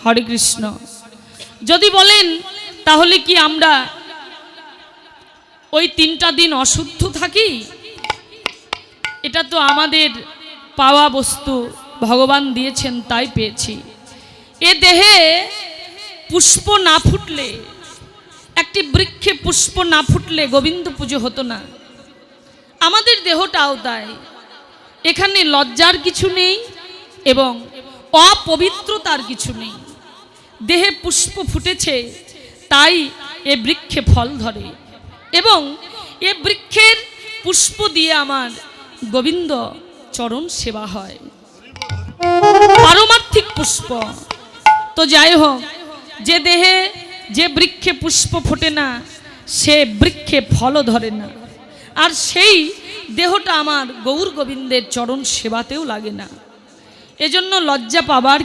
হরে কৃষ্ণ। যদি বলেন তাহলে কি আমরা ওই 3টা দিন অশুদ্ধ থাকি? এটা তো আমাদের পাওয়া বস্তু, ভগবান দিয়েছেন তাই পেয়েছি। এ দেহে পুষ্প না ফুটলে, একটি বৃক্ষে পুষ্প না ফুটলে গোবিন্দ পুজো হতো না। আমাদের দেহটাও তাই, এখানে লজ্জার কিছু নেই এবং অপবিত্রতার কিছু নেই। দেহে পুষ্প ফুটেছে তাই এ বৃক্ষে ফল ধরে এবং এ বৃক্ষের পুষ্প দিয়ে আমার গোবিন্দ চরণ সেবা হয়, পারমার্থিক পুষ্প। তো যাই হোক, যে দেহে যে বৃক্ষে পুষ্প ফোটে না সে বৃক্ষে ফল ধরে না, আর সেই দেহটা আমার গৌর গোবিন্দের চরণ সেবাতেও লাগে না। এজন্য লজ্জা পাবার